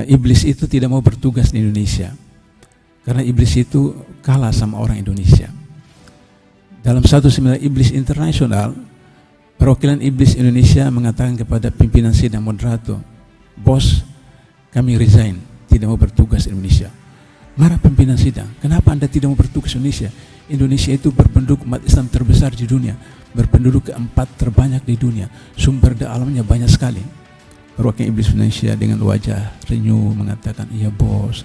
iblis itu tidak mau bertugas di Indonesia karena iblis itu kalah sama orang Indonesia. Dalam satu seminar iblis internasional, perwakilan iblis Indonesia mengatakan kepada pimpinan sidang moderator, bos, kami resign, tidak mau bertugas di Indonesia. Marah pimpinan sidang, kenapa Anda tidak mau bertugas di Indonesia? Indonesia itu berpenduduk umat Islam terbesar di dunia, berpenduduk keempat terbanyak di dunia, sumber daya alamnya banyak sekali. Perwakilan iblis Indonesia dengan wajah renyuh mengatakan, iya bos,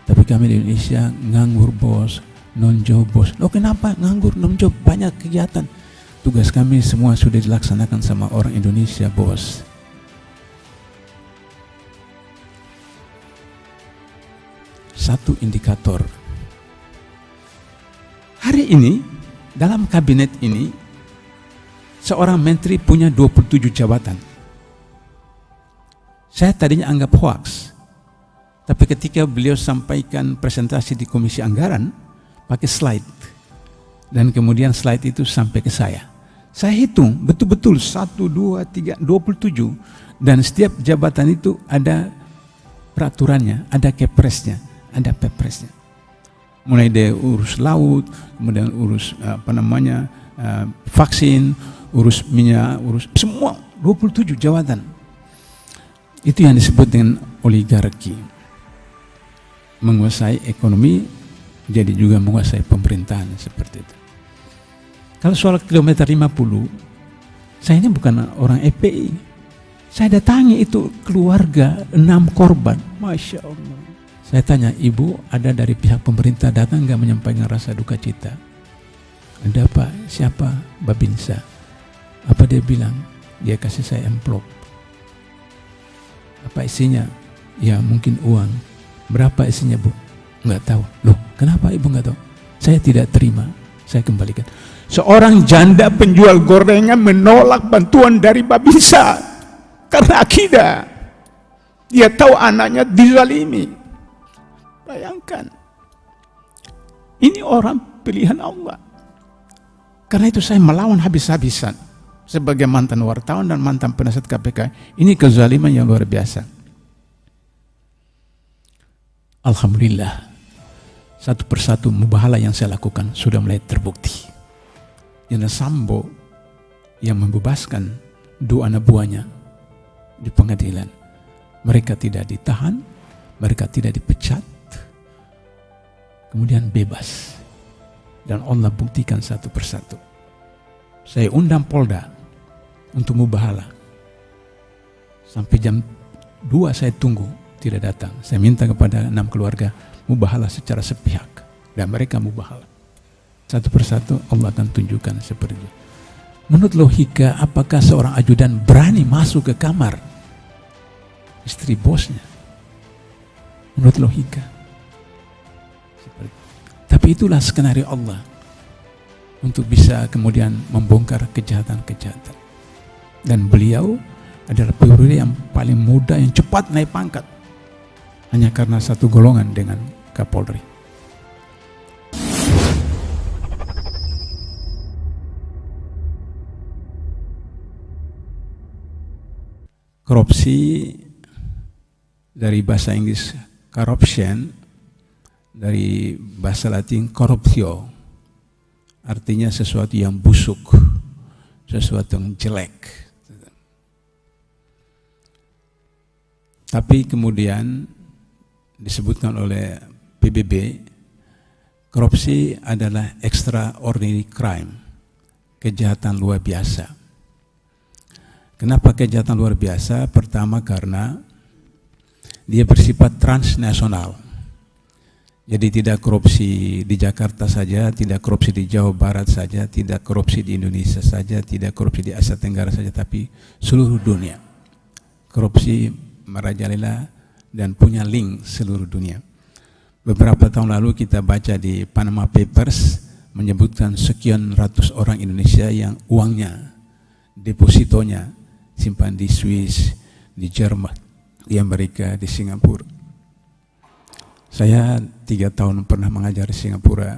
tapi kami di Indonesia nganggur bos, non-job bos. Loh kenapa nganggur, non-job, banyak kegiatan. Tugas kami semua sudah dilaksanakan sama orang Indonesia bos. Satu indikator. Hari ini dalam kabinet ini seorang menteri punya 27 jabatan. Saya tadinya anggap hoax, tapi ketika beliau sampaikan presentasi di Komisi Anggaran pakai slide, dan kemudian slide itu sampai ke saya hitung betul-betul 1, 2, 3, 27, dan setiap jabatan itu ada peraturannya, ada kepresnya, ada pepresnya. Mulai dari urus laut, kemudian urus vaksin, urus minyak, urus semua 27 jabatan. Itu yang disebut dengan oligarki. Menguasai ekonomi, jadi juga menguasai pemerintahan seperti itu. Kalau soal kilometer 50, saya ini bukan orang FPI. Saya datangi itu keluarga 6 korban. Masya Allah. Saya tanya, ibu ada dari pihak pemerintah datang nggak menyampaikan rasa duka cita? Ada pak, siapa? Babinsa. Apa dia bilang? Dia kasih saya amplop. Apa isinya? Ya mungkin uang. Berapa isinya bu? Nggak tahu. Loh kenapa ibu nggak tahu? Saya tidak terima, saya kembalikan. Seorang janda penjual gorengan menolak bantuan dari Babinsa karena akidah. Dia tahu anaknya dizalimi. Bayangkan, ini orang pilihan Allah. Karena itu saya melawan habis-habisan sebagai mantan wartawan dan mantan penasihat KPK. Ini kezaliman yang luar biasa. Alhamdulillah, satu persatu mubahalah yang saya lakukan sudah mulai terbukti. Jenderal Sambo yang membebaskan 2 anak buahnya di pengadilan, mereka tidak ditahan, mereka tidak dipecat, kemudian bebas, dan Allah buktikan satu persatu. Saya undang Polda untuk mubahalah. Sampai jam 2 saya tunggu, tidak datang. Saya minta kepada 6 keluarga mubahalah secara sepihak, dan mereka mubahalah. Satu persatu Allah akan tunjukkan seperti itu. Menurut logika, apakah seorang ajudan berani masuk ke kamar istri bosnya? Menurut logika. Tapi itulah skenario Allah untuk bisa kemudian membongkar kejahatan-kejahatan. Dan beliau adalah perwira yang paling muda yang cepat naik pangkat hanya karena satu golongan dengan Kapolri. Korupsi dari bahasa Inggris corruption, dari bahasa Latin corruptio, artinya sesuatu yang busuk, sesuatu yang jelek. Tapi kemudian disebutkan oleh PBB, korupsi adalah extraordinary crime, kejahatan luar biasa. Kenapa kejahatan luar biasa? Pertama karena dia bersifat transnasional. Jadi tidak korupsi di Jakarta saja, tidak korupsi di Jawa Barat saja, tidak korupsi di Indonesia saja, tidak korupsi di Asia Tenggara saja, tapi seluruh dunia. Korupsi merajalela dan punya link seluruh dunia. Beberapa tahun lalu kita baca di Panama Papers menyebutkan sekian ratus orang Indonesia yang uangnya, depositonya simpan di Swiss, di Jerman, di Amerika, di Singapura. Saya 3 tahun pernah mengajar di Singapura.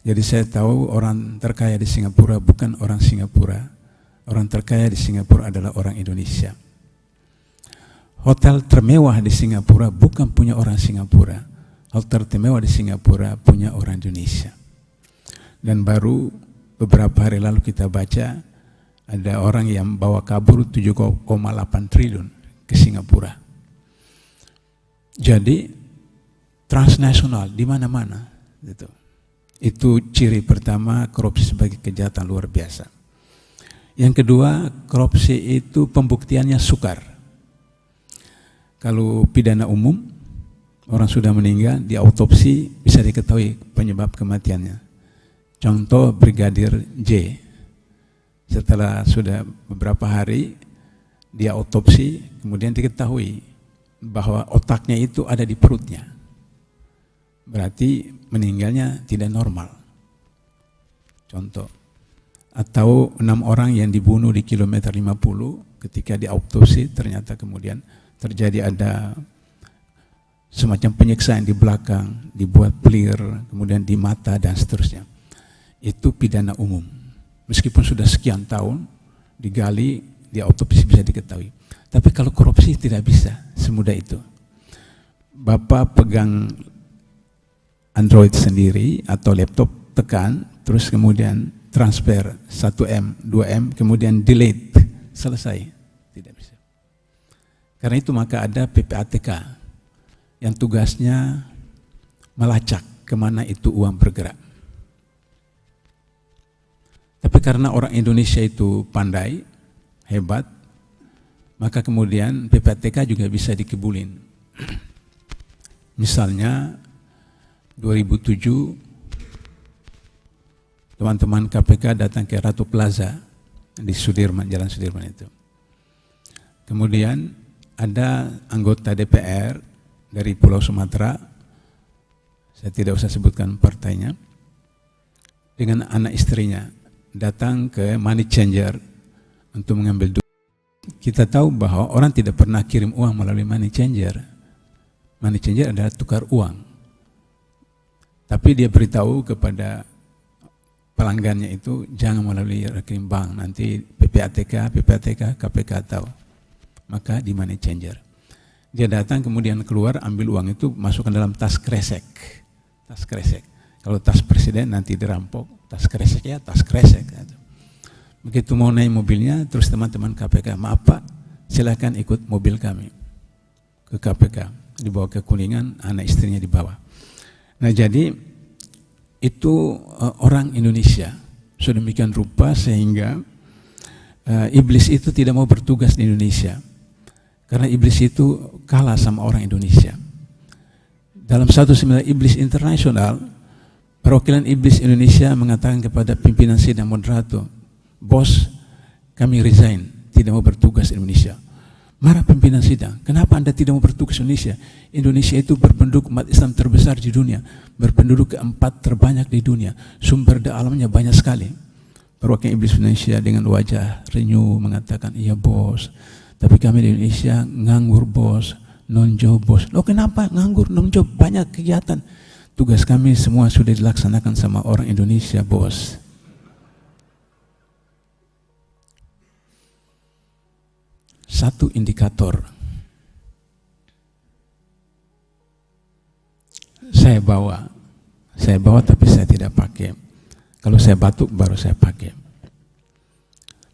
Jadi saya tahu orang terkaya di Singapura bukan orang Singapura. Orang terkaya di Singapura adalah orang Indonesia. hotel termewah di Singapura bukan punya orang Singapura. Hotel termewah di Singapura punya orang Indonesia. Dan baru beberapa hari lalu kita baca ada orang yang bawa kabur 7,8 triliun ke Singapura. Jadi transnasional di mana-mana gitu. Itu ciri pertama korupsi sebagai kejahatan luar biasa. Yang kedua, korupsi itu pembuktiannya sukar. Kalau pidana umum, orang sudah meninggal, di autopsi bisa diketahui penyebab kematiannya. Contoh Brigadir J. Setelah sudah beberapa hari, dia autopsi, kemudian diketahui bahwa otaknya itu ada di perutnya. Berarti meninggalnya tidak normal. Contoh. Atau 6 orang yang dibunuh di kilometer 50, ketika diautopsi ternyata kemudian terjadi ada semacam penyiksaan di belakang, dibuat pelir, kemudian di mata dan seterusnya. Itu pidana umum. Meskipun sudah sekian tahun digali, diautopsi bisa diketahui. Tapi kalau korupsi tidak bisa semudah itu. Bapak pegang Android sendiri atau laptop, tekan, terus kemudian transfer 1M, 2M, kemudian delete, selesai. Tidak bisa. Karena itu maka ada PPATK yang tugasnya melacak kemana itu uang bergerak. Tapi karena orang Indonesia itu pandai, hebat, maka kemudian PPATK juga bisa dikebulin. Misalnya 2007 teman-teman KPK datang ke Ratu Plaza di Sudirman, Jalan Sudirman itu. Kemudian ada anggota DPR dari Pulau Sumatera, saya tidak usah sebutkan partainya, dengan anak istrinya datang ke money changer untuk mengambil duit. Kita tahu bahwa orang tidak pernah kirim uang melalui money changer. Money changer adalah tukar uang. Tapi dia beritahu kepada pelanggannya itu jangan melalui rekening bank, nanti PPATK, KPK tahu. Maka di money changer. Dia datang kemudian keluar ambil uang itu masukkan dalam tas kresek. Tas kresek. Kalau tas presiden nanti dirampok, tas kresek ya tas kresek. Begitu mau naik mobilnya, terus teman-teman KPK, maaf Pak, silakan ikut mobil kami ke KPK. Dibawa ke Kuningan, anak istrinya dibawa. Nah jadi itu orang Indonesia sedemikian rupa sehingga iblis itu tidak mau bertugas di Indonesia karena iblis itu kalah sama orang Indonesia. Dalam satu seminar iblis internasional, perwakilan iblis Indonesia mengatakan kepada pimpinan sidang moderator, bos kami resign, tidak mau bertugas di Indonesia. Marah pimpinan sidang, kenapa Anda tidak mau bertugas di Indonesia? Indonesia itu berpenduduk umat Islam terbesar di dunia, berpenduduk keempat terbanyak di dunia, sumber daya alamnya banyak sekali. Perwakilan iblis Indonesia dengan wajah renyuh mengatakan, iya bos, tapi kami di Indonesia nganggur bos, non-job bos. Loh kenapa nganggur, non-job, banyak kegiatan. Tugas kami semua sudah dilaksanakan sama orang Indonesia bos. Satu indikator saya bawa tapi saya tidak pakai. Kalau saya batuk baru saya pakai.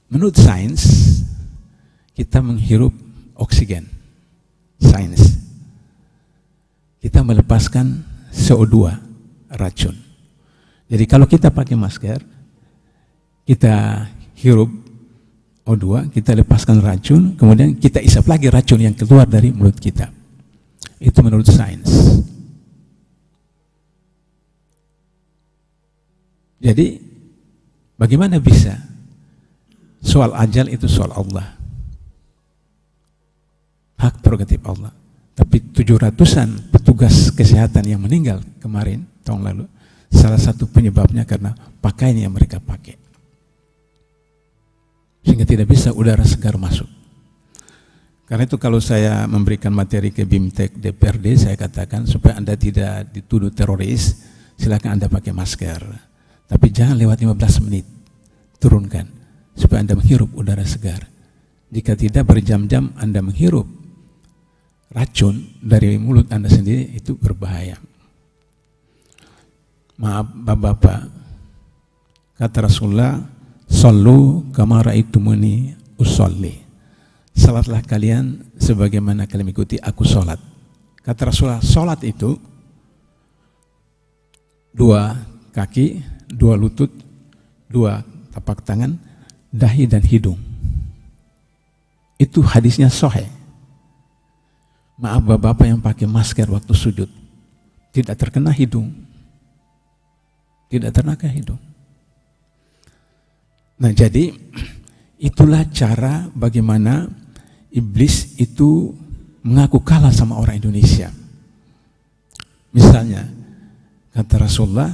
Menurut sains kita menghirup oksigen. Sains. Kita melepaskan CO2 racun. Jadi kalau kita pakai masker, kita hirup O2, kita lepaskan racun, kemudian kita isap lagi racun yang keluar dari mulut kita. Itu menurut sains. Jadi, bagaimana bisa? Soal ajal itu soal Allah. Hak prerogatif Allah. Tapi 700-an petugas kesehatan yang meninggal kemarin, tahun lalu, salah satu penyebabnya karena pakaian yang mereka pakai. Sehingga tidak bisa udara segar masuk. Karena itu kalau saya memberikan materi ke BIMTEK DPRD, saya katakan supaya Anda tidak dituduh teroris, silakan Anda pakai masker. Tapi jangan lewat 15 menit, turunkan, supaya Anda menghirup udara segar. Jika tidak berjam-jam Anda menghirup racun dari mulut Anda sendiri itu berbahaya. Maaf bapak-bapak, kata Rasulullah, "Shallu kama ra'aitumuni usolli." Salatlah kalian sebagaimana kalian ikuti aku sholat. Kata Rasulullah, sholat itu 2 kaki, 2 lutut, 2 tapak tangan, dahi dan hidung. Itu hadisnya sahih. Maaf bapak-bapak yang pakai masker waktu sujud, tidak terkena hidung. Tidak terkena hidung. Nah jadi itulah cara bagaimana iblis itu mengaku kalah sama orang Indonesia. Misalnya, kata Rasulullah,